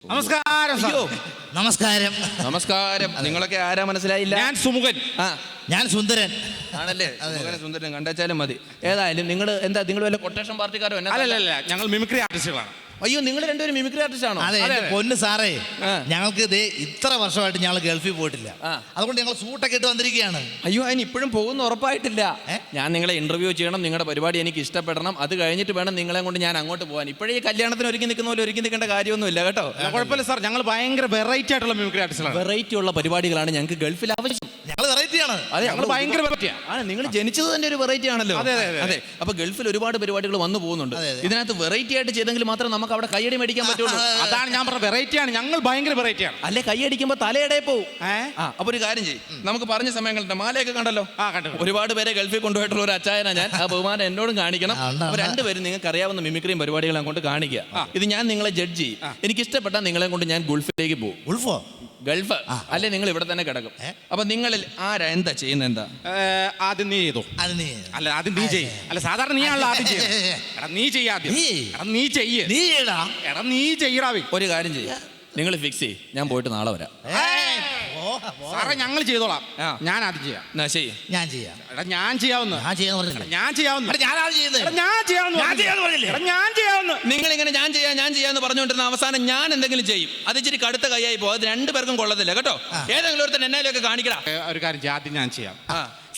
നമസ്കാരം. അയ്യോ നമസ്കാരം. നമസ്കാരം. നിങ്ങളൊക്കെ ആരാ മനസ്സിലായില്ല? ഞാൻ സുമുഖൻ. ഞാൻ സുന്ദരൻ. ആണല്ലേ? സുന്ദരൻ കണ്ടാച്ചാലും മതി. ഏതായാലും നിങ്ങൾ എന്താ, നിങ്ങൾ വല്ല കൊട്ടേഷൻ പാർട്ടിക്കാരോ? അല്ലല്ല, ഞങ്ങൾ മിമിക്രി ആർട്ടിസ്റ്റുകളാണ്. അയ്യോ, നിങ്ങൾ രണ്ടുപേരും മിമിക്രി ആർട്ടിസ്റ്റ് ആണോ? അതെ, പൊന്ന് സാറേ, ഞങ്ങൾക്ക് ഇത്ര വർഷമായിട്ട് ഞങ്ങൾ ഗൾഫിൽ പോയിട്ടില്ല. അതുകൊണ്ട് ഞങ്ങൾ സൂട്ടൊക്കെ ഇട്ട് വന്നിരിക്കുകയാണ്. അയ്യോ, അതിന് ഇപ്പോഴും പോകുന്ന ഉറപ്പായിട്ടില്ല. ഞാൻ നിങ്ങളെ ഇന്റർവ്യൂ ചെയ്യണം, നിങ്ങളുടെ പരിപാടി എനിക്ക് ഇഷ്ടപ്പെടണം, അത് കഴിഞ്ഞിട്ട് വേണം നിങ്ങളെ കൊണ്ട് ഞാൻ അങ്ങോട്ട് പോകാൻ. ഇപ്പോഴേ ഈ കല്യാണത്തിന് ഒരുക്കി നിൽക്കുന്ന പോലെ ഒരുക്കി നിൽക്കേണ്ട കാര്യമൊന്നുമില്ല കേട്ടോ. കുഴപ്പമില്ല സാർ, ഞങ്ങൾ ഭയങ്കര വെറൈറ്റി ആയിട്ടുള്ള മിമിക്രി ആർട്ടിസ്റ്റുകളാണ്. വെറൈറ്റി ഉള്ള പരിപാടികളാണ് ഞങ്ങൾക്ക് ഗൾഫിൽ ആവശ്യം. ഞങ്ങൾ വെറൈറ്റിയാണ്. അതെ, ഞങ്ങൾ ഭയങ്കര വെറൈറ്റിയാണ്. ആണ്, നിങ്ങൾ ജനിച്ചത് തന്നെ ഒരു വെറൈറ്റി ആണല്ലോ. അതെ. അപ്പൊ ഗൾഫിൽ ഒരുപാട് പരിപാടികൾ വന്നു പോകുന്നുണ്ട്. ഇതിനകത്ത് വെറൈറ്റി ആയിട്ട് ചെയ്തെങ്കിൽ മാത്രം നമുക്ക് അവിടെ കൈയടി മേടിക്കാൻ പറ്റുള്ളൂ. അതാണ് ഞാൻ പറഞ്ഞ വെറൈറ്റിയാണ്. ഞങ്ങൾ ഭയങ്കര വെറൈറ്റിയാണ്. അല്ലെ, കൈയടിക്കുമ്പോ തലയുടെ പോവും. അപ്പൊ ഒരു കാര്യം ചെയ്യും, നമുക്ക് പറഞ്ഞ സമയങ്ങളുടെ മാലയൊക്കെ കണ്ടല്ലോ. ഒരുപാട് പേരെ ഗൾഫിൽ കൊണ്ടുപോയിട്ടുള്ള ഒരു അച്ചായനാ ഞാൻ. ആ ബഹുമാനം എന്നോടും കാണിക്കണം. അപ്പൊ രണ്ടുപേരും നിങ്ങൾക്ക് അറിയാവുന്ന മിമിക്രിയും പരിപാടികളും കൊണ്ട് കാണിക്കുക. ഇത് ഞാൻ നിങ്ങളെ ജഡ്ജ് ചെയ്യും. എനിക്ക് ഇഷ്ടപ്പെട്ടാൽ നിങ്ങളെ കൊണ്ട് ഞാൻ ഗൾഫിലേക്ക് പോകും. ഗൾഫ് അല്ലെ, നിങ്ങൾ ഇവിടെ തന്നെ കിടക്കും. അപ്പൊ നിങ്ങളിൽ ആരാ എന്താ ചെയ്യുന്നത്? എന്താ ആദ്യം നീ ചെയ്തോ? അല്ല, ആദ്യം നീ ചെയ്യും. അല്ല, സാധാരണ നീ ആണല്ലോ ആദ്യം ചെയ്യും. എടാ നീ ചെയ്യാദ്യം. നീ ചെയ്യ്. എടാ നീ ചെയ്യടാ. ഒരു കാര്യം ചെയ്യും, നിങ്ങൾ ഫിക്സ് ചെയ്യും. ഞാൻ പോയിട്ട് നാളെ വരാം. സാറേ, ഞങ്ങൾ ചെയ്തോളാം. ഞാൻ ആദ്യം ചെയ്യാം. എന്നാ ശരി, ഞാൻ ചെയ്യാം. എടാ ഞാൻ ചെയ്യാവുന്ന. ഞാൻ ചെയ്യാവുന്ന. നിങ്ങൾ ഇങ്ങനെ ഞാൻ ചെയ്യാന്ന് പറഞ്ഞുകൊണ്ടിരുന്ന അവസാനം ഞാൻ എന്തെങ്കിലും ചെയ്യും. അത് ഇച്ചിരി കടുത്ത കൈയായി പോകും. അത് രണ്ടുപേർക്കും കൊള്ളത്തില്ല കേട്ടോ. ഏതെങ്കിലും ഒരുത്തൻ എന്നാലൊക്കെ കാണിക്കണം. ഒരു കാര്യം ചെയ്യാം, ആദ്യം ഞാൻ ചെയ്യാം.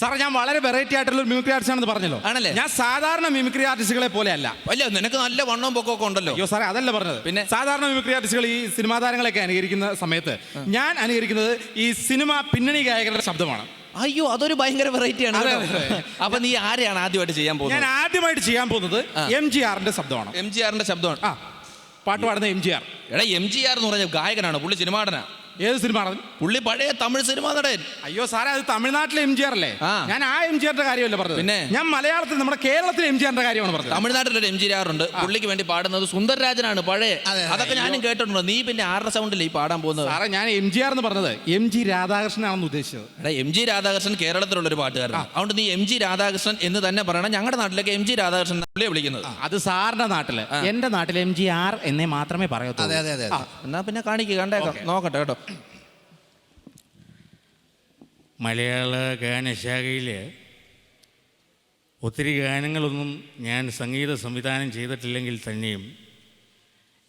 സാറേ, ഞാൻ വളരെ വെറൈറ്റി ആയിട്ടുള്ള ഒരു മിമിക്രി ആർട്ടിസ്റ്റ് ആണെന്ന് പറഞ്ഞല്ലോ. ആണല്ലേ? ഞാൻ സാധാരണ മിമിക്രി ആർട്ടിസ്റ്റുകളെ പോലെ അല്ല. അല്ല, നിനക്ക് നല്ല വണ്ണവും പൊക്കമൊക്കെ ഉണ്ടല്ലോ. അയ്യോ സാറേ, അതല്ല പറഞ്ഞത്. പിന്നെ സാധാരണ മിമിക്രി ആർട്ടിസ്റ്റുകൾ ഈ സിനിമാ താരങ്ങളൊക്കെ അനുകരിക്കുന്ന സമയത്ത് ഞാൻ അനുകരിക്കുന്നത് ഈ സിനിമ പിന്നണി ഗായകരുടെ ശബ്ദമാണ്. അയ്യോ, അതൊരു ഭയങ്കര വെറൈറ്റി ആണ്. അപ്പൊ നീ ആരെയാണ് ആദ്യമായിട്ട് ചെയ്യാൻ പോകുന്നത്? ഞാൻ ആദ്യമായിട്ട് ചെയ്യാൻ പോകുന്നത് MGRന്റെ ശബ്ദമാണ്. MGRന്റെ ശബ്ദമാണ്. പാട്ട് പാടുന്ന MGR. എടാ, MGR എന്ന് പറഞ്ഞ ഗായകനാണ്, പുള്ളി സിനിമ നടനാ. ഏത് സിനിമ? പുള്ളി പഴയ തമിഴ് സിനിമ നടൻ. അയ്യോ സാറേ, അത് തമിഴ്നാട്ടിലെ MGR അല്ലേ? ഞാൻ ആ MGRന്റെ കാര്യമല്ല പറഞ്ഞത്. പിന്നെ ഞാൻ മലയാളത്തിൽ നമ്മുടെ കേരളത്തിലെ MGRന്റെ കാര്യമാണ് പറഞ്ഞത്. തമിഴ്നാട്ടിലൊരു MGR ഉണ്ട്. പുള്ളിക്ക് വേണ്ടി പാടുന്നത് സുന്ദരരാജനാണ്, പഴയ. അതൊക്കെ ഞാനും കേട്ടിട്ടുണ്ട്. നീ പിന്നെ ആരുടെ സൗണ്ടിൽ ഈ പാടാൻ പോകുന്നത്? സാറേ, ഞാൻ MGR എന്ന് പറഞ്ഞത് MG രാധാകൃഷ്ണനാണെന്ന് ഉദ്ദേശിച്ചത്. എടാ, MG രാധാകൃഷ്ണൻ കേരളത്തിലുള്ള ഒരു പാട്ടുകാരനാണ്. അതുകൊണ്ട് നീ MG രാധാകൃഷ്ണൻ എന്ന് തന്നെ പറയണം. ഞങ്ങളുടെ നാട്ടിലേക്ക് MG രാധാകൃഷ്ണൻ പുള്ളിയെ വിളിക്കുന്നത്. അത് സാറിന്റെ നാട്ടില്. എന്റെ നാട്ടിൽ MGR എന്നേ മാത്രമേ പറയത്തുള്ളൂ. എന്നാ പിന്നെ കാണിക്കുക, കണ്ടേക്കാം, നോക്കട്ടെ കേട്ടോ. മലയാള ഗാനശാഖയിൽ ഒത്തിരി ഗാനങ്ങളൊന്നും ഞാൻ സംഗീത സംവിധാനം ചെയ്തിട്ടില്ലെങ്കിൽ തന്നെയും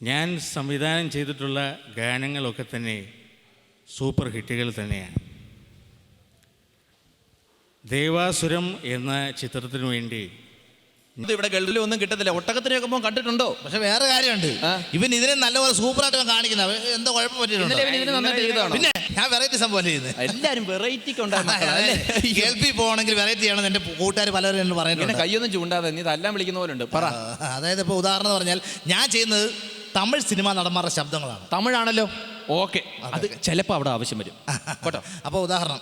ഞാൻ സംവിധാനം ചെയ്തിട്ടുള്ള ഗാനങ്ങളൊക്കെ തന്നെ സൂപ്പർ ഹിറ്റുകൾ തന്നെയാണ്. ദേവാസുരം എന്ന ചിത്രത്തിനു വേണ്ടി ഇവിടെ ഗൾഫിൽ ഒന്നും കിട്ടത്തില്ല. ഒട്ടകത്തിനൊക്കെ പോകുമ്പോൾ കണ്ടിട്ടുണ്ടോ? പക്ഷെ വേറെ കാര്യമുണ്ട്, ഇവൻ ഇതിനെ നല്ലപോലെ സൂപ്പറായിട്ട് കാണിക്കുന്നത്. എന്തോ കുഴപ്പം പറ്റിയിട്ടുണ്ട്. പിന്നെ ഞാൻ വെറൈറ്റി സംഭവം ചെയ്യുന്നത്. എല്ലാരും വെറൈറ്റിക്ക് ഗൾഫിൽ പോകണമെങ്കിൽ വെറൈറ്റി ചെയ്യണം. എന്റെ കൂട്ടുകാർ പലരും എന്നോട് പറയുന്നുണ്ട്. കയ്യൊന്നും ചൂണ്ടാതെ നീ തല്ലാൻ വിളിക്കുന്ന പോലെ ഉണ്ട്. പറ. അതായത് ഇപ്പൊ ഉദാഹരണം പറഞ്ഞാൽ ഞാൻ ചെയ്യുന്നത് തമിഴ് സിനിമാ നടന്മാരുടെ ശബ്ദങ്ങളാണ്. തമിഴാണല്ലോ, ഓക്കെ, അത് ചിലപ്പോൾ അവിടെ ആവശ്യം വരും കേട്ടോ. അപ്പൊ ഉദാഹരണം,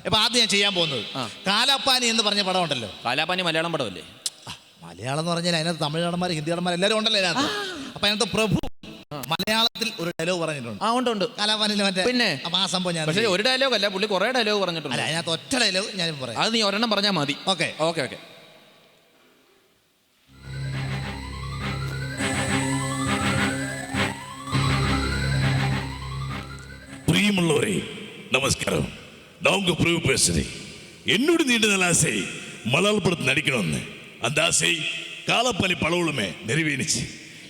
ഇപ്പൊ ആദ്യം ഞാൻ ചെയ്യാൻ പോകുന്നത് കാലാപ്പാനി എന്ന് പറഞ്ഞ പടം ഉണ്ടല്ലോ. കാലാപ്പാനി മലയാളം പടമല്ലേ? മലയാളം എന്ന് പറഞ്ഞാൽ അതിനകത്ത് തമിഴ് നടന്മാർ, ഹിന്ദി നടന്മാർ എല്ലാവരും ഉണ്ടല്ലോ അതിനകത്ത്. അപ്പൊ അതിനകത്ത് പ്രഭു മലയാളത്തിൽ ഒരു ഡയലോഗ് പറഞ്ഞിട്ടുണ്ട്. ഉണ്ട് കാലാപ്പാനിൽ മറ്റേ. പിന്നെ അപ്പൊ ആ സംഭവം ഞാൻ. പക്ഷേ ഒരു ഡയലോഗ് അല്ല, പുള്ളി കുറെ ഡയലോഗ് പറഞ്ഞിട്ടുണ്ട്. അല്ല, അതിനകത്ത് ഒറ്റ ഡയലോഗ് ഞാൻ പറയാം. അത് നീ ഒരെണ്ണം പറഞ്ഞാൽ മതി. ഓക്കെ. பிரியமுள்ளவரே நமஸ்காரம். நான் உங்க பிரபு பேசுறேன். என்னோட நீண்ட நாள் ஆசை மலையாள படத்தில் நடிக்கணும்னு. அந்த ஆசை காலப்பாலி படவுளுமே நிறைவேறிச்சு.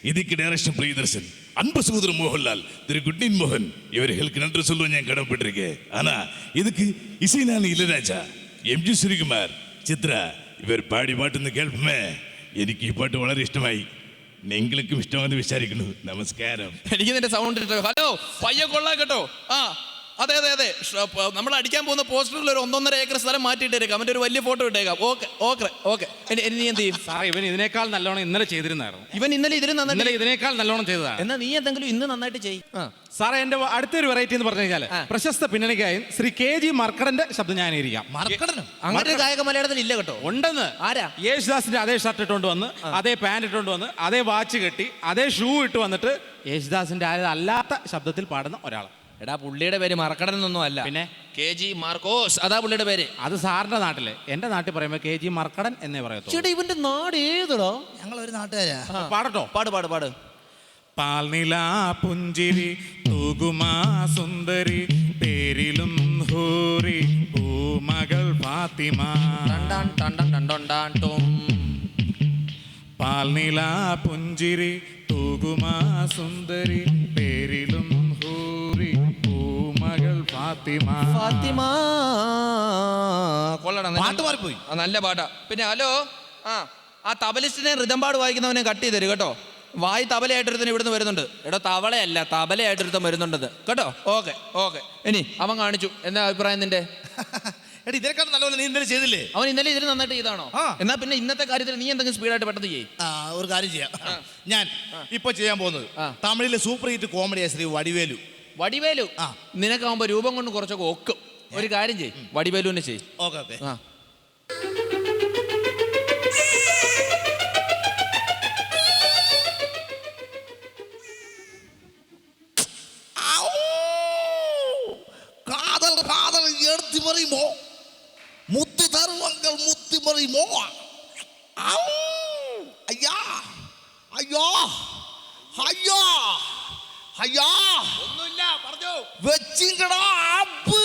இதுக்கு டைரக்ஷன் பிரியதர்ஷன், அன்பு சகோதரர் மோகன்லால், திரு குட்னின் மோகன் இவர்களுக்கு நன்றி சொல்லுவேன். ഞാൻ கடமைப்பட்டிருக்கேன். ஆனா இதுக்கு இசைஞானி இளையராஜா, MG ശ്രീകുമാർ, ചിത്ര ഇവർ പാടി പാട്ടുന്ന കേൾപ്പമേ എനിക്ക് ഈ പാട്ട് വളരെ ഇഷ്ടമായി. നിങ്ങൾക്കും ഇഷ്ടമാണെന്ന് വിചാരിക്കുന്നു. നമസ്കാരം. എനിക്ക് നിന്റെ സൗണ്ട് ഇട്ടോ. ഹലോ, പയ്യ കൊള്ളാം കേട്ടോ. അതെ, നമ്മൾ അടിക്കാൻ പോകുന്ന പോസ്റ്ററിൽ ഒരു 1.5 ഏക്കർ സ്ഥലം മാറ്റിയിട്ടേക്കാം. അവൻ്റെ ഒരു വലിയ ഫോട്ടോ ഇട്ടേക്കാം. ഓക്കെ. നീ എന്ത് ചെയ്യും? സാറേ, ഇവൻ ഇതിനേക്കാൾ നല്ലോണം ഇന്നലെ ചെയ്തിരുന്നായിരുന്നു. ഇവൻ ഇന്നലെ ഇതിനേക്കാൾ നല്ലോണം ചെയ്തതാണ്. എന്നാ നീ എന്തെങ്കിലും ഇന്ന് നന്നായിട്ട് ചെയ്യും. സാറേ, എന്റെ അടുത്തൊരു വെറൈറ്റി എന്ന് പറഞ്ഞു കഴിഞ്ഞാൽ പ്രശസ്ത പിന്നണി ഗായകൻ ശ്രീ KG മർക്കടന്റെ ശബ്ദം ഞാൻ ഇരിക്കാം. അങ്ങനെ ഗായക മലയാളത്തിൽ ഇല്ല കേട്ടോ. ഉണ്ടെന്ന്. ആരാ? യേശുദാസിന്റെ അതേ ഷർട്ട് ഇട്ടുകൊണ്ട് വന്ന്, അതേ പാന്റ് ഇട്ടുകൊണ്ട് വന്ന്, അതേ വാച്ച് കെട്ടി, അതേ ഷൂ ഇട്ട് വന്നിട്ട് യേശുദാസിന്റെ അല്ലാത്ത ശബ്ദത്തിൽ പാടുന്ന ഒരാൾ. എടാ, പുള്ളിയുടെ പേര് മർക്കടൻ എന്നൊന്നും അല്ല. പിന്നെ KG മാർക്കോസ്, അതാ പുള്ളിയുടെ പേര്. അത് സാറിന്റെ നാട്ടില്. എന്റെ നാട്ടിൽ പറയുമ്പോൾ KG മർക്കടൻ എന്നേ പറയത്തുള്ളൂ. ചേട്ടാ, ഇവന്റെ നാട് ഏതോ? ഞങ്ങൾ ഒരു നാട്ടുകാരാ. പാടട്ടോ? പാട്. പാൽനില പുഞ്ചിരി തൂകുമാ സുന്ദരി പേരിലും ഹൂറി പൂമകൾ ഫാത്തിമ. ടണ്ടാൻ ടണ്ടാൻ ടണ്ടോണ്ടാൻ ടോം. പാൽനില പുഞ്ചിരി തൂകുമാ സുന്ദരി പേരിലും ഹൂറി പൂമകൾ ഫാത്തിമ. ഫാത്തിമ കൊള്ളടാ, പാട്ട് മാറിപ്പോയി. നല്ല പാട്ടാ. പിന്നെ ഹലോ, ആ തബലിസ്റ്റിനെ റിതംപാട് വായിക്കുന്നവനെ കട്ട് ചെയ്ത് തരും കേട്ടോ. വായി തബലയായിട്ടൊരുത്തൻ ഇവിടുന്ന് വരുന്നുണ്ട്. എടോ തവളയല്ല, തബലയായിട്ടൊരുത്തൻ വരുന്നുണ്ടത് കേട്ടോ. Okay okay. ഇനി അവൻ കാണിച്ചു, എന്താ അഭിപ്രായം നിന്റെ? എടി ഇതിനെക്കാൾ നല്ലപോലെ നീ ഇന്നലെ ചെയ്തില്ലേ? അവൻ ഇന്നലെ ഇതിന് നന്നായിട്ട് ചെയ്താണോ? എന്നാ പിന്നെ ഇന്നത്തെ കാര്യത്തിൽ നീ എന്തെങ്കിലും സ്പീഡായിട്ട് പെട്ടെന്ന് ചെയ്യ്. ഒരു കാര്യം ചെയ്യാം. ഞാൻ ഇപ്പൊ ചെയ്യാൻ പോകുന്നത് തമിഴിലെ സൂപ്പർ ഹിറ്റ് കോമഡിയാ ശ്രീ വടിവേലു. വടിവേലു നിനക്കാവുമ്പോ രൂപം കൊണ്ട് കുറച്ചൊക്കെ ഒക്കും. ഒരു കാര്യം ചെയ്യ്, വടിവേലുവിനെ ചെയ്യ്. Okay okay. காதல் காதல் எடுத்து மறிமோ முத்து தருவங்கள் முத்து மறிமோ. ஐயா ஐயா ஐயா ஐயா ഒന്നുമില്ല, പറഞ്ഞു. വെച്ചിങ്കടാ അപ്പ്.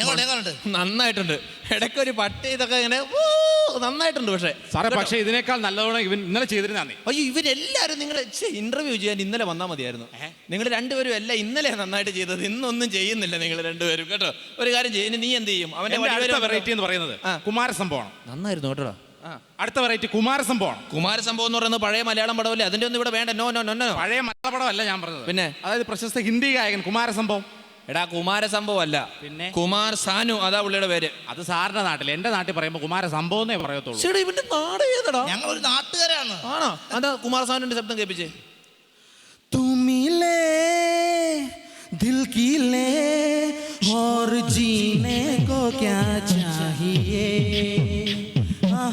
എങ്ങോട്ട് നന്നായിട്ടുണ്ട്. ഇടയ്ക്കൊരു പട്ടി ഇതൊക്കെ ഇങ്ങനെ നന്നായിട്ടുണ്ട്. പക്ഷേ ഇതിനേക്കാൾ നല്ലതോടെ ഇവൻ ഇന്നലെ ചെയ്തിരുന്നേ. അയ്യോ, ഇവരെല്ലാരും നിങ്ങൾ ഇന്റർവ്യൂ ചെയ്യാൻ ഇന്നലെ വന്നാൽ മതിയായിരുന്നു. നിങ്ങൾ രണ്ടുപേരും എല്ലാം ഇന്നലെ നന്നായിട്ട് ചെയ്തത്, ഇന്നൊന്നും ചെയ്യുന്നില്ല നിങ്ങൾ രണ്ടുപേരും കേട്ടോ. ഒരു കാര്യം ചെയ്യും, നീ എന്ത് ചെയ്യും? അവന്റെ വെറൈറ്റി എന്ന് പറയുന്നത് കുമാരസംഭവമാണ്. നന്നായിരുന്നു കേട്ടോ. അടുത്ത വെറൈറ്റി കുമാരസംഭവമാണ്. കുമാരസംഭവം എന്ന് പറയുന്നത് പഴയ മലയാളം പടമല്ലേ? അതിന്റെ ഒന്നും ഇവിടെ വേണ്ട. No no no no. പഴയ മലയാള പടമല്ല ഞാൻ പറഞ്ഞത്. പിന്നെ അതായത് പ്രശസ്ത ഹിന്ദി ഗായകൻ കുമാരസംഭവം. എടാ കുമാരസംഭവം അല്ല, പിന്നെ കുമാർ സാനു, അതാ പുള്ളിയുടെ പേര്. അത് സാറിന്റെ നാട്ടിൽ, എന്റെ നാട്ടിൽ പറയുമ്പോൾ കുമാരസംഭവം എന്നേ പറയത്തുള്ളൂ. ശരി, ഇവന്റെ നാട് ഏതടാ? ഞങ്ങൾ ഒരു നാട്ടുകാരാണ്. ആണോ? അതാ കുമാർ സാനുവിന്റെ ശബ്ദം കേൾപ്പിച്ചേ. तुमिले दिल की ले और जीने को क्या चाहिए.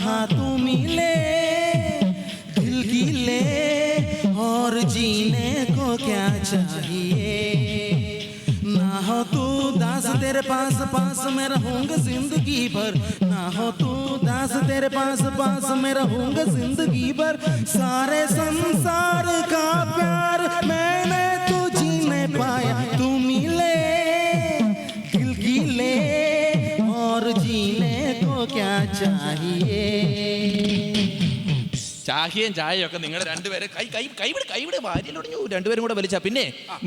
हाँ तुमिले दिल की ले और जीने को क्या चाहिए. ना हो तू दास तेरे पास पास मैं रहूंगा जिंदगी भर. ना हो तू दास तेरे पास पास मैं रहूंगा जिंदगी भर. सारे संसार का प्यार मैंने तो जीने पाया. तू मिले दिल की ले और जीने को क्या चाहिए. ചാഹിയും ചായയും ഒക്കെ നിങ്ങൾ രണ്ടുപേരെ കൈവിടെ ഭാര്യയിലൊടിഞ്ഞു രണ്ടുപേരും കൂടെ വലിച്ച. പിന്നെ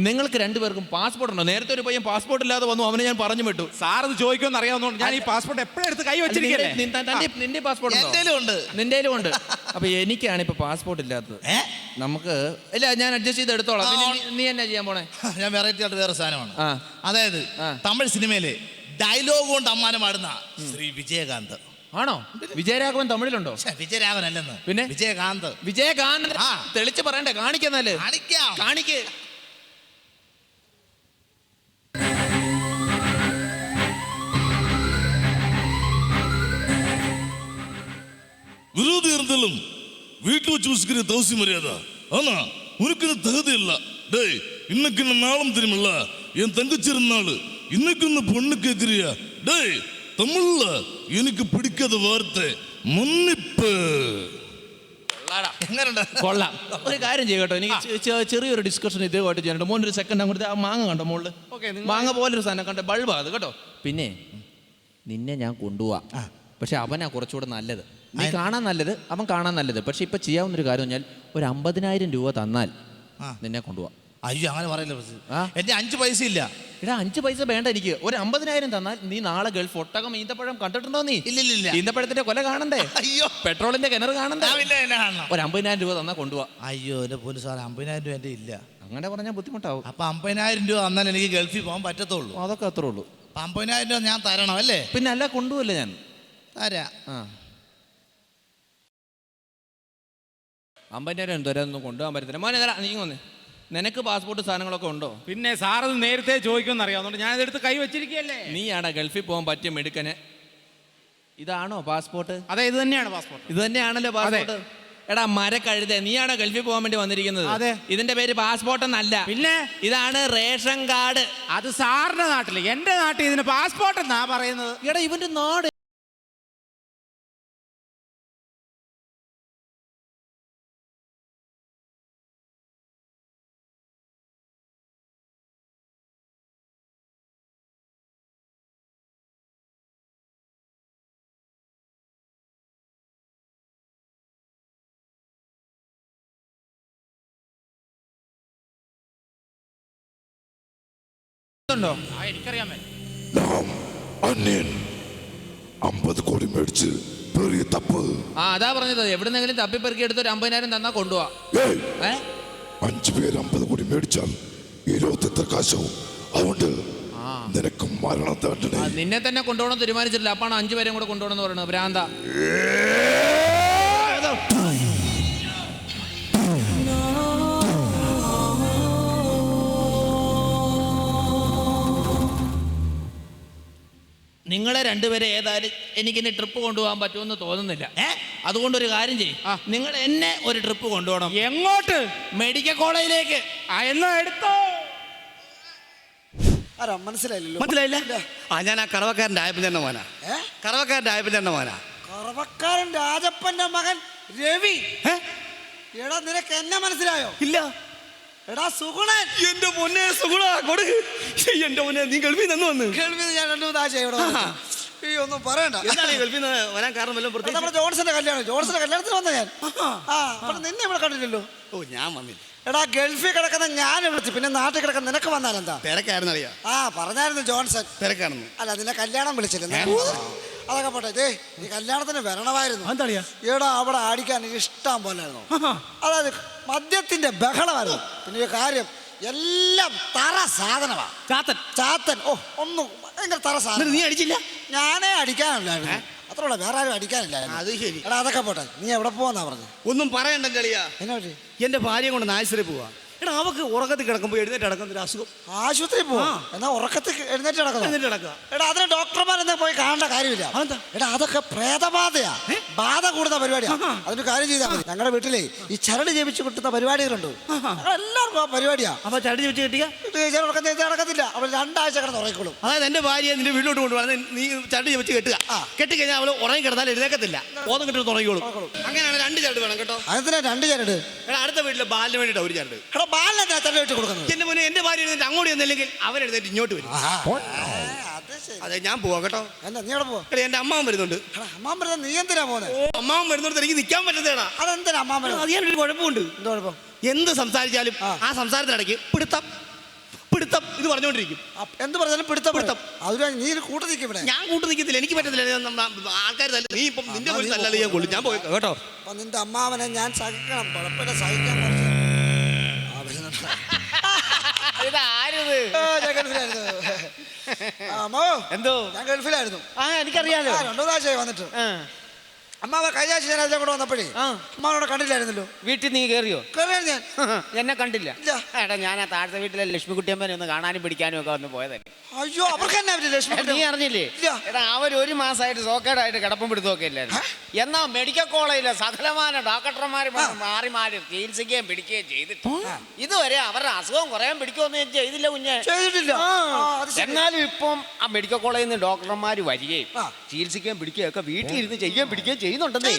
നിങ്ങൾക്ക് രണ്ടുപേർക്കും പാസ്പോർട്ട് ഉണ്ടോ? നേരത്തെ ഒരു പയ്യൻ പാസ്പോർട്ട് ഇല്ലാതെ വന്നു, അവനെ ഞാൻ പറഞ്ഞു വിട്ടു. സാർ ഇത് ചോദിക്കുമെന്ന് അറിയാവുന്നതുകൊണ്ട് ഞാൻ ഈ പാസ്പോർട്ട് എപ്പോഴും എടുത്ത് കൈ വെച്ചിരിക്കല്ലേ. നിന്റെ പാസ്പോർട്ട് നിന്റെയിലും ഉണ്ട്. അപ്പൊ എനിക്കാണ് ഇപ്പൊ പാസ്പോർട്ട് ഇല്ലാത്തത്. നമുക്ക് ഇല്ല, ഞാൻ അഡ്ജസ്റ്റ് ചെയ്ത് എടുത്തോളാം. നീ എന്നാ ചെയ്യാൻ പോണേ? ഞാൻ വെറൈറ്റി ആയിട്ട് വേറെ സാധനമാണ്. അതായത് തമിഴ് സിനിമയിലെ ഡയലോഗ് കൊണ്ട് അമ്മാനം പാടുന്ന ശ്രീ വിജയകാന്ത്. ആണോ? വിജയരാഘവൻ തമിഴിലുണ്ടോ? വിജയരാഘവൻ അല്ലെന്ന്, പിന്നെ വിജയകാന്ത്. വിജയകാന്ത് തെളിച്ച് പറയണ്ടേ? കാണിക്കുന്നല്ലേ? കാണിക്ക്. விரோதி இருந்தாலும் வீட்டுல வச்சு உசுக்கிற தவசி மரியாதை. ஆனா உனக்கு இந்த தகுதி இல்ல. டேய், இன்னைக்கு இந்த நாளும் தெரியுமில்ல, என் தங்கச்சி இருந்தாள். இன்னைக்கு இந்த பொண்ணு கேட்கிறியா? டேய், தமிழ்ல எனக்கு பிடிக்காத வார்த்தை മന്നിപ്പ്. കൊള്ളാം. ഒരു കാര്യം ചെയ്യട്ടോ, എനിക്ക് ചെറിയൊരു ഡിസ്കഷൻ ഇതേമായിട്ട് ചെയ്യാനുണ്ട്. മോനൊരു സെക്കൻഡ് അങ്ങോട്ട് ആ മാങ്ങ കണ്ടോ മോളില്? മാങ്ങ പോലൊരു സാധനം കണ്ട ബൾബാ അത് കേട്ടോ. പിന്നെ നിന്നെ ഞാൻ കൊണ്ടുപോവാം, പക്ഷെ അവനാ കുറച്ചുകൂടെ നല്ലത്. നീ കാണാൻ നല്ലത്, അവൻ കാണാൻ നല്ലത്. പക്ഷെ ഇപ്പൊ ചെയ്യാവുന്നൊരു കാര്യം പറഞ്ഞാൽ ഒരു 50,000 രൂപ തന്നാൽ നിന്നെ കൊണ്ടുപോവാം. അയ്യോ അങ്ങനെ പറയില്ല, എന്റെ 5 പൈസ ഇല്ല. എടാ 5 പൈസ വേണ്ട എനിക്ക്. ഒരു 50,000 തന്നാൽ നീ നാളെ ഗൾഫ് ഒട്ടകം ഈന്തപ്പഴം കണ്ടിട്ടുണ്ടോ? നീ ഇല്ലില്ല. ഈന്തപ്പഴത്തിന്റെ കൊല കാണണ്ടേ? അയ്യോ, പെട്രോളിന്റെ കിണർ കാണണ്ടേ? ഒരു 50,000 രൂപ തന്നാൽ കൊണ്ടുപോവാ. അയ്യോ എന്റെ പോലും സാർ, 50,000 രൂപ എന്റെ ഇല്ല. അങ്ങനെ പറഞ്ഞാൽ ബുദ്ധിമുട്ടാവും. അപ്പൊ 50,000 രൂപ തന്നാൽ എനിക്ക് ഗൾഫിൽ പോകാൻ പറ്റത്തുള്ളൂ. അതൊക്കെ അത്രേ ഉള്ളൂ. 50,000 രൂപ ഞാൻ തരണം അല്ലേ? പിന്നെ അല്ല, കൊണ്ടുപോയില്ല ഞാൻ തരാ. 50,000 തരാനൊന്നും കൊണ്ടുപോകാൻ പറ്റത്തില്ല. മോനെ തരാ, നീ വന്നേ. നിനക്ക് പാസ്പോർട്ട് സാധനങ്ങളൊക്കെ ഉണ്ടോ? പിന്നെ സാറത് നേരത്തെ ചോദിക്കുമെന്ന് അറിയാവുന്നതുകൊണ്ട് ഞാൻ ഇതെടുത്ത് കൈ വെച്ചിരിക്കുകയല്ലേ. നീയാടാ ഗൾഫിൽ പോകാൻ പറ്റിയ മെടുക്കനെ. ഇതാണോ പാസ്പോർട്ട്? അതെ, ഇത് തന്നെയാണ് പാസ്പോർട്ട്. ഇത് തന്നെയാണല്ലോ പാസ്പോർട്ട്. എടാ മരക്കഴുത, നീയാണോ ഗൾഫിൽ പോകാൻ വേണ്ടി വന്നിരിക്കുന്നത്? അതെ. ഇതിന്റെ പേര് പാസ്പോർട്ട് എന്നല്ല, പിന്നെ ഇതാണ് റേഷൻ കാർഡ്. അത് സാറിന്റെ നാട്ടില്, എന്റെ നാട്ടിൽ ഇതിന് പാസ്പോർട്ട് എന്നാ പറയുന്നത്. എടാ ഇവന്റെ നാട് ഉണ്ടോ? എനിക്കറിയാമേ. നാം അന്യൻ 50 കോടി മേടിച്ച് പെറിയ തപ്പ്. അതാ പറഞ്ഞത്, എവിടുന്നെങ്കിലും തപ്പിപ്പെറുക്കി എടുത്ത് ഒരു 50,000 തന്നാ കൊണ്ടുപോവാ. 5 പേര് 50 കോടി മേടിച്ചാൽ 78 കാശാവും. അതുകൊണ്ട് നിനക്ക് മരണം തേണ്ടേ. നിന്നെ തന്നെ കൊണ്ടുപോകണം തീരുമാനിച്ചിട്ടില്ല, അപ്പാണ് 5 പേരെയും കൂടെ കൊണ്ടുപോകണമെന്ന് പറയുന്നത്. ഭ്രാന്ത. നിങ്ങളെ രണ്ടുപേരെ ഏതായാലും എനിക്കിനി ട്രിപ്പ് കൊണ്ടുപോകാൻ പറ്റുമെന്ന് തോന്നുന്നില്ല. അതുകൊണ്ടൊരു കാര്യം ചെയ്യും, നിങ്ങൾ എന്നെ ഒരു ട്രിപ്പ് കൊണ്ടുപോകണം. എങ്ങോട്ട്? മെഡിക്കൽ കോളേജിലേക്ക്. എന്നാ എടുത്തോ. മനസ്സിലായില്ലല്ലോ. മനസ്സിലായില്ല? ഞാൻ ആ കറവക്കാരൻ്റെ ആയപ്പൻ്റെ മോനാ. കറവക്കാരൻ്റെ ആയപ്പൻ്റെ മോനാ. കറവക്കാരൻ രാജപ്പന്റെ മകൻ രവി. എടാ നിനക്ക് എന്നെ മനസ്സിലായോ? ഇല്ല. എടാ സുഗുണൻ. എന്റെ പൊന്നെ സുഗുണ കൊടുക്ക്. എന്റെ പൊന്നെ, നീ ഗൾഫിൽ നിന്ന് വന്ന്. കേൾവി ഞാൻ 2 ആഴ്ച ഇവിടെ ഈ ഒന്നും പറയണ്ട. എന്താണ് ഈ ഗൾഫിൽ നിന്ന് വരാൻ കാരണം? വല്ലതും പ്രത്യേകിച്ച്? നമ്മുടെ ജോൺസന്റെ കല്യാണത്തിന് വന്ന ഞാൻ. അപ്പോൾ നിന്നെ ഇവിടെ കണ്ടില്ലല്ലോ. ഞാൻ വന്നില്ല. എടാ ഗൾഫിൽ കിടക്കുന്ന ഞാൻ വിളിച്ചു, പിന്നെ നാട്ടിൽ കിടക്കുന്ന നിനക്ക് വന്നാലെന്താ? തിരക്കായിരുന്നു അറിയാം. പറഞ്ഞായിരുന്നു ജോൺസൺ തിരക്കാണെന്ന്. അല്ല നിന്നെ കല്യാണം വിളിച്ചില്ല. അതൊക്കെ പോട്ടെ. ഇതേ നീ കല്യാണത്തിന് വരണമായിരുന്നു. എടാ അവിടെ അടിക്കാൻ ഇഷ്ടം പോലായിരുന്നു. അതായത് മദ്യത്തിന്റെ ബഹളമായിരുന്നു. പിന്നെ ഒരു കാര്യം, എല്ലാം തറ സാധനമാണ്. ചാത്തൻ ഒന്നും ഭയങ്കര തറ സാധനം. നീ അടിച്ചില്ല? ഞാനേ അടിക്കാനില്ലായിരുന്നു. അത്രയുള്ള വേറെ ആരും അടിക്കാനില്ലായിരുന്നു. അത് ശരി. എടാ അതൊക്കെ പോട്ടെ, നീ എവിടെ പോവാന്നാ പറഞ്ഞു? ഒന്നും പറയണ്ട ചെളിയാ. എന്നാ പറ്റി? എന്റെ ഭാര്യയെ കൊണ്ട് ആശുപത്രി പോവാ. എടാ അവക്ക് ഉറക്കത്തിൽ കിടക്കുമ്പോൾ എഴുന്നേറ്റ് കിടക്കുന്ന ഒരു അസുഖം. ആശുപത്രി പോവാ? എന്നാ ഉറക്കത്തിൽ എഴുന്നേറ്റ് കിടക്കുക. എടാ അതിന് ഡോക്ടർമാരെന്നാ പോയി കാണേണ്ട കാര്യമില്ല. എടാ അതൊക്കെ പ്രേതബാധയാ, ബാധ കൂടുന്ന പരിപാടിയാ. അതിന് കാര്യം ചെയ്താൽ മതി. ഞങ്ങളുടെ വീട്ടിലെ ഈ ചരട് ജപിച്ച് കിട്ടുന്ന പരിപാടികളുണ്ട്. എല്ലാവർക്കും ആ പരിപാടിയാ. അപ്പൊ ചരട് ജപിച്ച് കിട്ടിയാ നടക്കത്തില്ല. അവൾ 2 ആഴ്ച കിടന്ന് ഉറങ്ങിക്കോളും. അതായത് എന്റെ ഭാര്യയെ നിന്റെ വീട്ടിലോട്ട് കൊണ്ടുപോകാൻ നീ ചരട് ജപിച്ച് കെട്ടുക. കെട്ടിക്കഴിഞ്ഞാൽ അവള് ഉറങ്ങി കിടന്നാൽ എഴുന്നേക്കത്തില്ല. ബോധം കിട്ടുന്ന ഉറങ്ങിക്കോളും. അങ്ങനെയാണ് 2 ചരട് വേണം കേട്ടോ. അതിനാ 2 ചരട്? എടാ അടുത്ത വീട്ടിലെ ബാലിന് വേണ്ടിയിട്ട് ഒരു ചരട്. ബാലിനെ ചരട് വെച്ച് കൊടുക്കുന്നത്. എന്റെ മുന്നേ എന്റെ ഭാര്യ എഴുന്നേറ്റ് അങ്ങോട്ട് ചെന്നില്ലെങ്കിൽ അവൻ എഴുന്നേറ്റ് ഇങ്ങോട്ട് വരും. അതെ ഞാൻ പോവാ കേട്ടോ. എന്താ നീ അവിടെ പോവാ? എന്റെ അമ്മാവൻ വരുന്നുണ്ട്. അമ്മാവൻ വരുന്നത് നീ എന്തിനാ പോകുന്നത്? അമ്മാവൻ വരുന്നോടത്ത് എനിക്ക് നിൽക്കാൻ പറ്റുന്നതാ. അതെന്തിനാ അമ്മാവൻ വരുന്നത്? അത് ഞാനൊരു കുഴപ്പമുണ്ട്. എന്താ കുഴപ്പം? എന്ത് സംസാരിച്ചാലും ആ സംസാരത്തിനിടയ്ക്ക് പിടുത്തം പിടുത്തം ഇത് പറഞ്ഞുകൊണ്ടിരിക്കും. എന്ത് പറഞ്ഞാലും പിടുത്തം. അതിന് നീ കൂട്ടു നിൽക്കും ഇവിടെ. ഞാൻ കൂട്ടു നിൽക്കത്തില്ല, എനിക്ക് പറ്റത്തില്ല. ആൾക്കാർ തല്ല. നീ ഇപ്പം നിന്റെ പോയി തല്ലല്ലേ ഞാൻ കൊള്ളു. ഞാൻ പോയി കേട്ടോ. അപ്പൊ നിന്റെ അമ്മാവനെ ഞാൻ സഹിക്കണം. കുഴപ്പമില്ല, സഹിക്കാൻ. എന്തോ ഞാൻ ഗൾഫിലായിരുന്നു. എനിക്കറിയാലോ. 2 ആഴ്ചയായി വന്നിട്ട്. അമ്മാവ കഴിഞ്ഞ ആഴ്ച ഞാൻ അതിലെ കൂടെ വന്നപ്പോഴേ അമ്മാവനോട് കണ്ടില്ലായിരുന്നല്ലോ. വീട്ടിൽ നീ കയറിയോ? കയറിയാണ് ഞാൻ. എന്നെ കണ്ടില്ല. ഇല്ല. എടാ ഞാൻ ആ താഴത്തെ വീട്ടിലെ ലക്ഷ്മിക്കുട്ടിയമ്മനെ ഒന്ന് കാണാനും പിടിക്കാനും ഒക്കെ വന്ന് പോയതല്ലേ. അയ്യോ അവർക്ക് തന്നെ ലക്ഷ്മി. നീ അറിഞ്ഞില്ലേ? എടാ അവർ 1 മാസമായിട്ട് സോക്കേടായിട്ട് കിടപ്പും പിടുത്തമൊക്കെ ഇല്ലായിരുന്നു. എന്നാ മെഡിക്കൽ കോളേജിലെ സകലമാന ഡോക്ടർമാർ മാറി മാറി ചികിത്സിക്കുകയും പിടിക്കുകയും ചെയ്തിട്ട് ഇതുവരെ അവരുടെ അസുഖം കുറയാൻ പിടിക്കുകയൊന്നും ചെയ്തില്ല കുഞ്ഞെ. ചെയ്തിട്ടില്ല. എന്നാലും ഇപ്പം ആ മെഡിക്കൽ കോളേജിൽ നിന്ന് ഡോക്ടർമാർ വരികയും ചികിത്സിക്കുകയും പിടിക്കുകയും ഒക്കെ വീട്ടിൽ ഇരുന്ന് ചെയ്യുകയും പിടിക്കുകയും ചെയ്യുന്നുണ്ടെന്നേ.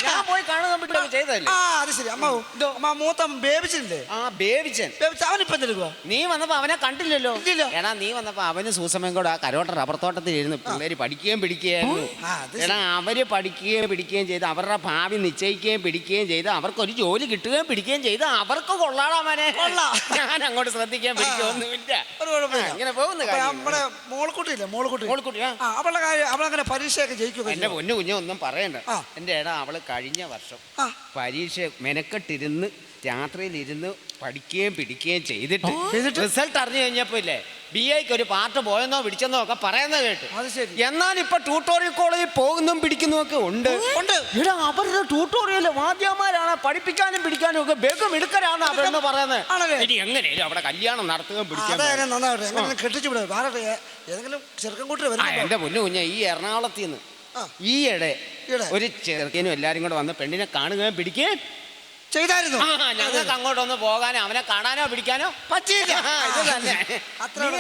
ഞാൻ പോയി കാണുന്ന ചെയ്തല്ലേ. അത് ശരി. അമ്മ മൂത്ത ബേബിച്ചില്ലേ? ബേബിച്ചൻ അവനിപ്പം എന്തെടുക്കുക? നീ വന്നപ്പോ അവനെ കണ്ടില്ലല്ലോ. എടാ നീ വന്നപ്പോ അവന് സൂസമ്മയും കൂടെ ആ കരോട്ട റബ്ബർ തോട്ടത്തിൽ ഇരുന്ന് പിള്ളേര് പഠിക്കുകയും പിടിക്കുകയായിരുന്നു. എടാ അവര് പഠിക്കുകയും പിടിക്കുകയും ചെയ്ത് അവരുടെ ഭാവി നിശ്ചയിക്കുകയും പിടിക്കുകയും ചെയ്ത് അവർക്കൊരു ജോലി കിട്ടുകയും പിടിക്കുകയും ചെയ്ത് അവർക്ക് കൊള്ളാടാ മനെ. ഞാൻ അങ്ങോട്ട് ശ്രദ്ധിക്കാൻ പിടിക്കൊന്നുമില്ല. അങ്ങനെ പോകുന്ന നമ്മുടെ മോൾക്കുട്ടിയില്ലേ? മോൾക്കുട്ടി അവളുടെ കാര്യം അവളങ്ങനെ പരീക്ഷയൊക്കെ ജയിക്കുക. എന്റെ പൊന്നു കുഞ്ഞെ ഒന്നും പറയണ്ട. എന്റെ എടാ അവള് കഴിഞ്ഞ വർഷം പരീക്ഷ മെനക്കെട്ടിരുന്ന് രാത്രിയിലിരുന്ന് പഠിക്കുകയും പിടിക്കുകയും ചെയ്തിട്ട് റിസൾട്ട് അറിഞ്ഞു കഴിഞ്ഞപ്പോ ഇല്ലേ BAക്ക് ഒരു പാർട്ട് പോയെന്നോ പിടിച്ചെന്നോ ഒക്കെ പറയുന്നത് കേട്ടു. എന്നാൽ ഇപ്പൊ ട്യൂട്ടോറിയൽ കോളേജിൽ പോകുന്നതും പിടിക്കുന്നതും ഒക്കെ ഉണ്ട്. ഇവിടെ അവരുടെ ട്യൂട്ടോറിയൽ വാദ്യമാരാണ് പഠിപ്പിക്കാനും പിടിക്കാനും ഒക്കെ വേഗം എടുക്കലാണ് അവരെന്ന് പറയുന്നത്. ഇനി എങ്ങനെയാലും അവിടെ കല്യാണം നടത്തുകയും പിടിക്കാൻ കെട്ടിച്ചു ഏതെങ്കിലും ചെറുക്കൻ കൂട്ടി വരും. എന്റെ പൊന്നു കുഞ്ഞ ഈ എറണാകുളത്തിൽ നിന്ന് ഈയിടെ ഒരു ചെറുക്കനും എല്ലാരും കൂടെ വന്ന് പെണ്ണിനെ കാണുകയും പിടിക്കുകയും ചെയ്തായിരുന്നു. ഞങ്ങൾക്ക് അങ്ങോട്ടൊന്ന് പോകാനോ അവനെ കാണാനോ പിടിക്കാനോ പറ്റിയില്ല. ഇത് തന്നെ.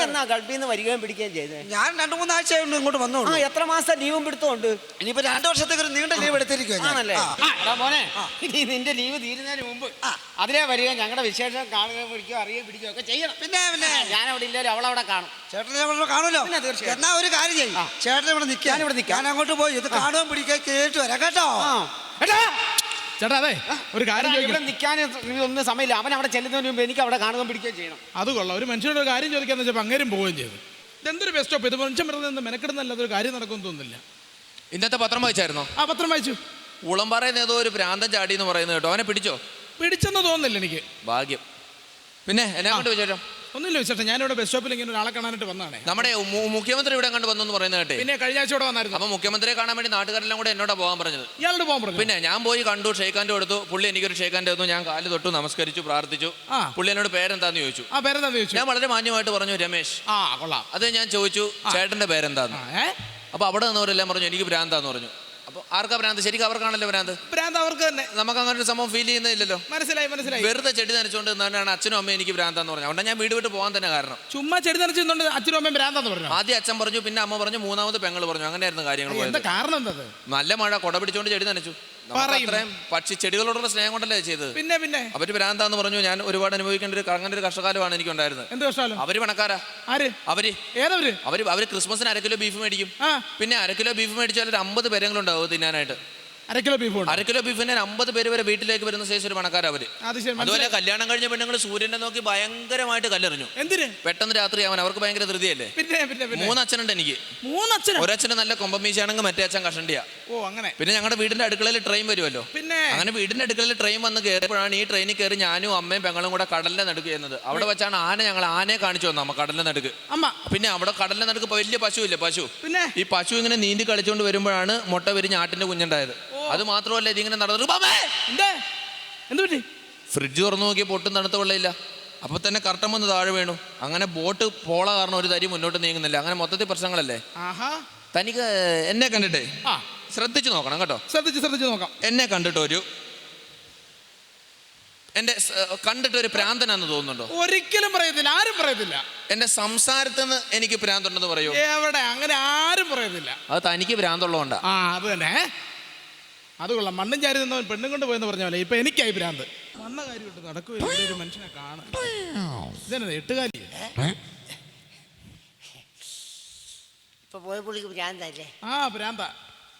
എന്നാ ഗൾഫിൽ നിന്ന് വരികയും പിടിക്കുകയും ചെയ്തത്. ഞാൻ 2-3 ആഴ്ച ഇങ്ങോട്ട് വന്നു. എത്ര മാസത്തെ ലീവും പിടുത്തമുണ്ട്? ഇനിയിപ്പോ 2 വർഷത്തേക്ക് ഒരു നീണ്ട ലീവ് എടുത്തിരിക്കുവാണല്ലേ. മോനെ ഇനി നിന്റെ ലീവ് തീരുന്നതിന് മുമ്പ് അതിലേ വരിക ഞങ്ങളുടെ വിശേഷം കാണുകയും പിടിക്കുകയോ അറിയുകയും പിടിക്കുകയോ ഒക്കെ ചെയ്യണം. പിന്നെ ഞാൻ അവിടെ ഇല്ലാലും അവളവിടെ കാണും. ചേട്ടനെ കാണുമല്ലോ. എന്നാ ഒരു കാര്യം ചെയ്യും, ചേട്ടൻ ഇവിടെ നിൽക്കാൻ. ഞാൻ അങ്ങോട്ട് പോയി ഇത് കാണുകയും പിടിക്കുകയും കേട്ട് വരാം കേട്ടോ. ചേട്ടാ അതെ ഒരു കാര്യം ഇവിടെ ചോദിക്കണം. നിൽക്കാൻ ഒന്നും സമയമില്ല. അവൻ അവിടെ ചെല്ലുന്നതിന് മുമ്പ് എനിക്ക് അവിടെ കാണുകയും പിടിക്കുകയും ചെയ്യണം. അത് കൊള്ളാം. ഒരു മനുഷ്യനോട് ഒരു കാര്യം ചോദിക്കാന്ന് വെച്ചപ്പോൾ അങ്ങേരും പോവുകയും ചെയ്തു. ഇതെന്തൊരു ബെസ്റ്റ് സ്റ്റോപ്പ്. ഇത് മനുഷ്യൻ വെറുതെ മെനക്കെടുന്നല്ലാതെ ഒരു കാര്യം നടക്കുമെന്ന് തോന്നുന്നില്ല. ഇന്നത്തെ പത്രം വായിച്ചായിരുന്നോ? ആ പത്രം വായിച്ചു. ഉളംപാറയിൽ ഏതോ ഒരു ഭ്രാന്തൻ ചാടി എന്ന് പറയുന്നത് കേട്ടോ. അവനെ പിടിച്ചോ? പിടിച്ചെന്ന് തോന്നുന്നില്ല എനിക്ക്. ഭാഗ്യം. പിന്നെ എന്നെ കൊണ്ട് വിചാരം ഒന്നുമില്ല വിശേഷം. ഞാനിവിടെ ബസ് സ്റ്റോപ്പിൽ ഇങ്ങനെ ഒരാളെ കാണാനായിട്ട് വന്നതാണ്. നമ്മുടെ മുഖ്യമന്ത്രി ഇവിടെ കണ്ട് വന്നു എന്ന് പറയുന്നത് കേട്ടെ. പിന്നെ കഴിഞ്ഞ ആഴ്ച ഇവിടെ വന്നായിരുന്നു. അപ്പൊ മുഖ്യമന്ത്രിയെ കാണാൻ വേണ്ടി നാട്ടുകാരെല്ലാം കൂടെ എന്നോടാ പോകാൻ പറഞ്ഞത്. ഇയാളോട് പോകാൻ പറഞ്ഞു. പിന്നെ ഞാൻ പോയി കണ്ടു, ഷെയ്ക്കാൻ്റെ കൊടുത്തു. പുള്ളി എനിക്കൊരു ഷെയ്ക്കാൻ്റെ തന്നു. ഞാൻ കാല് തൊട്ടു, നമസ്കരിച്ചു, പ്രാർത്ഥിച്ചു. പുള്ളി എന്നോട് പേരെന്താന്ന് ചോദിച്ചു. പേരെന്താന്ന് ചോദിച്ചു. ഞാൻ വളരെ മാന്യമായിട്ട് പറഞ്ഞു രമേശ്. കൊള്ളാം. അത് ഞാൻ ചോദിച്ചു ചേട്ടന്റെ പേരെന്താന്ന്. അപ്പൊ അവിടെ നിന്നവരെല്ലാം പറഞ്ഞു എനിക്ക് ഭ്രാന്താന്ന് പറഞ്ഞു. അപ്പൊ ആർക്കാ ഭ്രാന്ത്? ശരിക്കും അവർക്കാണല്ലോ ഭ്രാന്ത്. ഭ്രാന്ത് അവർക്ക് തന്നെ. നമുക്ക് അങ്ങനെ ഒരു സംഭവം ഫീൽ ചെയ്യുന്നില്ലല്ലോ. മനസ്സിലായി. വെറുതെ ചെടി നനച്ചുകൊണ്ട് നിന്നാണ് അച്ഛനും അമ്മയും എനിക്ക് ഭ്രാന്താന്ന് പറഞ്ഞു. അതുകൊണ്ട് ഞാൻ വീട് വിട്ട് പോകാൻ തന്നെ കാരണം. ചുമ്മാ ചെടി നനച്ചുകൊണ്ട് അച്ഛനും അമ്മയും ഭ്രാന്താന്ന് പറഞ്ഞു. ആദ്യം അച്ഛൻ പറഞ്ഞു, പിന്നെ അമ്മ പറഞ്ഞു, മൂന്നാമത് പെങ്ങൾ പറഞ്ഞു. അങ്ങനെയായിരുന്നു കാര്യങ്ങൾ പോയത്. കാരണം എന്താ? നല്ല മഴ, കൊട പിടിച്ചോണ്ട് ചെടി നനച്ചു. അത്രയും പക്ഷി ചെടികളോടുള്ള സ്നേഹം കൊണ്ടല്ലേ ചെയ്തത്. പിന്നെ അവര് ഭ്രാന്താന്ന് പറഞ്ഞു. ഞാൻ ഒരുപാട് അനുഭവിക്കേണ്ട അങ്ങനെ ഒരു കഷ്ടകാലമാണ് എനിക്ക് ഉണ്ടായിരുന്നത്. എന്ത് കഷ്ടകാലം? അവര് പണക്കാരാ. അവര് ക്രിസ്മസിന് 1 കിലോ ബീഫ് മേടിക്കും. പിന്നെ 1 കിലോ ബീഫ് മേടിച്ചാൽ ഒരു 50 പേരെങ്കിലും ഉണ്ടാവും തിന്നാനായിട്ട്. 1 കിലോ ബീഫ് 1 കിലോ ബീഫിന് 50 പേര് വരെ വീട്ടിലേക്ക് വരുന്ന സൈസ് ഒരു പണക്കാരാ അവര്. അതുപോലെ കല്യാണം കഴിഞ്ഞ പെണ്ണുങ്ങൾ സൂര്യനെ നോക്കി ഭയങ്കരമായിട്ട് കല്ലെറിഞ്ഞു. എന്തിന്? പെട്ടെന്ന് രാത്രി ആവാൻ അവർക്ക് ഭയങ്കര ധൃതിയല്ലേ. 3 അച്ഛനുണ്ട് എനിക്ക്. 3 അച്ഛൻ? ഒരച്ഛന് നല്ല കൊമ്പമീശാണെങ്കിൽ മറ്റേ അച്ഛൻ കഷണ്ടിയാ. അങ്ങനെ. പിന്നെ ഞങ്ങളുടെ വീടിന്റെ അടുക്കളയിൽ ട്രെയിൻ വരുമല്ലോ. അങ്ങനെ വീടിന്റെ അടുക്കളയിൽ ട്രെയിൻ വന്ന് കയറിയപ്പോഴാണ് ഈ ട്രെയിനിൽ കയറി ഞാനും അമ്മയും പെങ്ങളും കൂടെ കടലിന്റെ നടുക്ക് ചെയ്യുന്നത്. അവിടെ വെച്ചാണ് ഞങ്ങൾ ആനയെ കാണിച്ചു വന്നു അമ്മ കടലിന്റെ നടുക്ക്. പിന്നെ അവിടെ കടലിന്റെ നടുക്ക് വലിയ പശു ഇല്ലേ, പശു. ഈ പശു ഇങ്ങനെ നീന്തി കളിച്ചുകൊണ്ട് വരുമ്പോഴാണ് മുട്ട വിരിഞ്ഞ് ആട്ടിന്റെ കുഞ്ഞുണ്ടായത്. അത് മാത്രമല്ല ഇതിങ്ങനെ നടന്നു. ഫ്രിഡ്ജ് തുറന്നു നോക്കിയ പൊട്ടും തണുത്ത വെള്ളമില്ല. അപ്പൊ തന്നെ കർട്ടൻ വന്ന് താഴെ വീണു. അങ്ങനെ ബോട്ട് പോള കാരണം ഒരു തരി മുന്നോട്ട് നീങ്ങുന്നില്ല. അങ്ങനെ മൊത്തത്തിൽ പ്രശ്നങ്ങളല്ലേ. തനിക്ക് എന്നെ കണ്ടിട്ടേ ശ്രദ്ധിച്ചു നോക്കണം കേട്ടോ. ശ്രദ്ധിച്ചു നോക്കാം. എന്നെ കണ്ടിട്ട് കണ്ടിട്ട് ഒരു പ്രാന്തനാന്ന് തോന്നുന്നുണ്ടോ? ഒരിക്കലും പറയത്തില്ല. ആരും പറയത്തില്ല. എന്റെ സംസാരത്തിൽ നിന്ന് എനിക്ക് ഭ്രാന്തുണ്ടെന്ന് പറയൂ? എവിടെ? അങ്ങനെ ആരും പറയത്തില്ല. അത് തനിക്ക് ഭ്രാന്തുള്ളതുകൊണ്ടാ. അത് തന്നെ. അത് കൊള്ളാം. മണ്ണും ചാരി നിന്നവൻ പെണ്ണും കൊണ്ട് പോയെന്ന് പറഞ്ഞ പോലെ ഇപ്പൊ എനിക്കായി ഭ്രാന്ത്. വന്ന കാര്യമായിട്ട് നടക്കുവേ. ഒരു മനുഷ്യനെ കാണാൻ ഇതന്നെ 8 ഇപ്പൊ പോയ പുള്ളിക്ക് ഭ്രാന്തല്ലേ? ഭ്രാന്ത.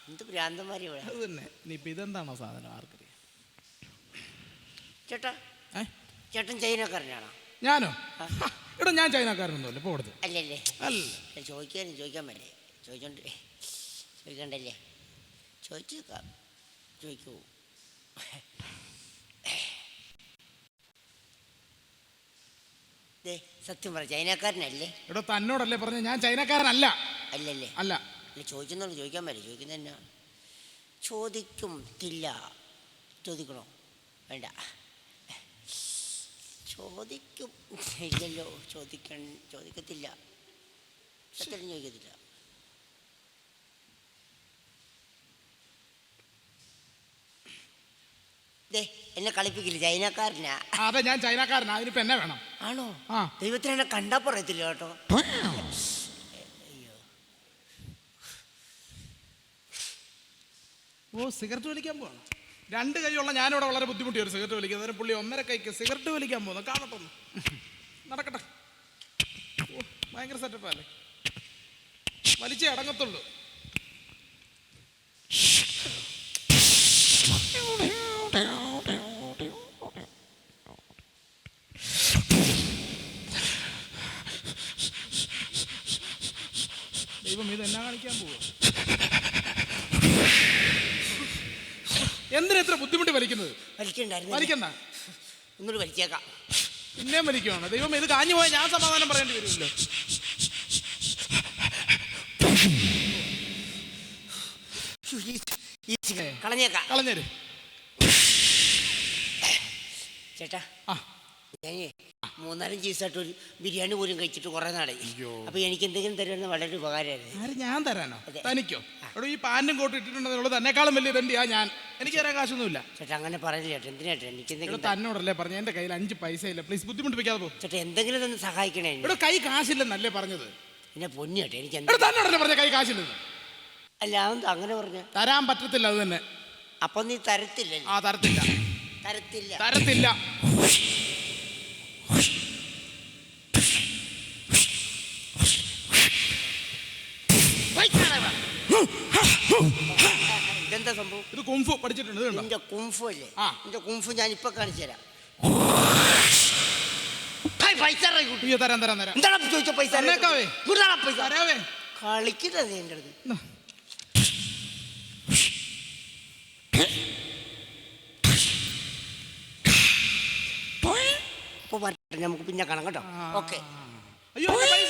എന്ത് ഭ്രാന്തന്മാരി ഇവിടെ. അത് തന്നെ. ഇനിയിപ്പൊ ഇതെന്താണോ സാധനം ആർക്കറിയാം. ചേട്ടൻ ചൈനക്കാരനാണോ? ഞാനോ? ഇവിടെ ഞാൻ ചൈനക്കാരനൊന്നുമല്ല. ഇപ്പൊ കൊടുത്ത് അല്ലല്ലേ? അല്ല ചോദിക്കാൻ പറ്റേ. ചോദിക്കണ്ടല്ലേ? ചോദിക്കൂ. സത്യം പറ, ചൈനക്കാരനല്ലേ? ഇവിടെ തന്നോടല്ലേ പറഞ്ഞ? ഞാൻ ചൈനക്കാരനല്ല. അല്ലല്ലേ? അല്ല. ചോദിക്കുന്നുള്ളൂ. ചോദിക്കാൻ പറ്റേ? ചോദിക്കുന്ന തന്നെ ചോദിക്കണോ? വേണ്ട. ചോദിക്കും. ഇല്ലല്ലോ. ചോദിക്കത്തില്ല. സത്യം ചോദിക്കത്തില്ല. എന്നെ കളിപ്പിക്കില്ല. ചൈനക്കാരനാ. അതെ, ഞാൻ ചൈനക്കാരനാ. അതിനിപ്പോ എന്നെ വേണം. ആണോ? ദൈവത്തിന് എന്നെ കണ്ടാ പറയത്തില്ല കേട്ടോ. സിഗരറ്റ് വലിക്കാൻ പോവാണ്. 2 കൈയുള്ള ഞാനിവിടെ വളരെ ബുദ്ധിമുട്ടി ഒരു സിഗരറ്റ് വലിക്കുക. അന്നേരം പുള്ളി 1.5 കൈക്ക് സിഗരറ്റ് വലിക്കാൻ പോകുന്നു. കാണട്ടെ, നടക്കട്ടെ. ഭയങ്കര സെറ്റപ്പല്ലേ. വലിച്ചേ അടങ്ങത്തുള്ളൂ. ദൈവം ഇത് എന്നാ കാണിക്കാൻ പോവുക? എന്തിനാ ഇത്ര ബുദ്ധിമുട്ടി വലിക്കുന്നത്? വലിക്കണ്ട. ഒന്നുകൂടി വലിച്ചേക്കാം. പിന്നെയും വലിക്കുവാണ്. ദൈവം ഇത് കാഞ്ഞു പോയാൽ ഞാൻ സമാധാനം പറയേണ്ടി വരുമല്ലോ. കളഞ്ഞേരും ചേട്ടാ. ഞാനേ 3-4 ദിവസമായിട്ട് ഒരു ബിരിയാണി പോലും കഴിച്ചിട്ട് കുറെ നാളായി. അപ്പൊ എനിക്ക് എന്തെങ്കിലും തരുന്ന വളരെ ഉപകാരമായിരുന്നു. ഞാൻ തരാനോ? തനിക്കോ? ഈ പാന്റും കോട്ടും ഇട്ടിട്ടുണ്ടെന്നുള്ളത് തന്നെക്കാളും വലിയ തണ്ടിയാ ഞാൻ. എനിക്ക് തരാൻ കാശൊന്നുമില്ല. ചേട്ടാ അങ്ങനെ പറയില്ല ചേട്ടാ. എന്തിനാ? എനിക്ക് എന്തെങ്കിലും തന്നോടല്ലേ പറഞ്ഞ? എന്റെ കയ്യിൽ 5 പൈസ ഇല്ല. പ്ലീസ് ബുദ്ധിമുട്ടിപ്പിക്കാതെ പോ. ചേട്ടാ എന്തെങ്കിലും തന്നെ സഹായിക്കണേ. ഇവിടെ കൈ കാശില്ലെന്നല്ലേ പറഞ്ഞത്? പിന്നെ പൊന്നു ചേട്ടാ. എനിക്ക് തന്നോടല്ലേ പറഞ്ഞ കൈ കാശില്ലെന്ന്? അല്ല, അങ്ങനെ പറഞ്ഞു. തരാൻ പറ്റത്തില്ല. അത് തന്നെ. അപ്പൊ നീ തരത്തില്ല? തരത്തില്ല. തരത്തില്ല. തരത്തില്ല. എന്താ സംഭവം? ഇത് കുംഫു പഠിച്ചിട്ടുണ്ട്. ഇത് കണ്ടോ? നിന്റെ കുംഫു അല്ലേ? ആ. നിന്റെ കുംഫു ഞാൻ ഇപ്പൊ കാണിച്ചു തരാം. പൈസ അയ്യോ, തരാം തരാം തരാം. എന്താണ് ചോദിച്ച പൈസ? തന്നേക്കാവേ. പൈസ തരാവേ. കളിക്കുന്നത് നീ എൻ്റെ അടുത്ത്. ഇപ്പൊ നമുക്ക് പിന്നെ കാണാം കേട്ടോ. ഓക്കെ. അയ്യോ, എന്റെ പൈസ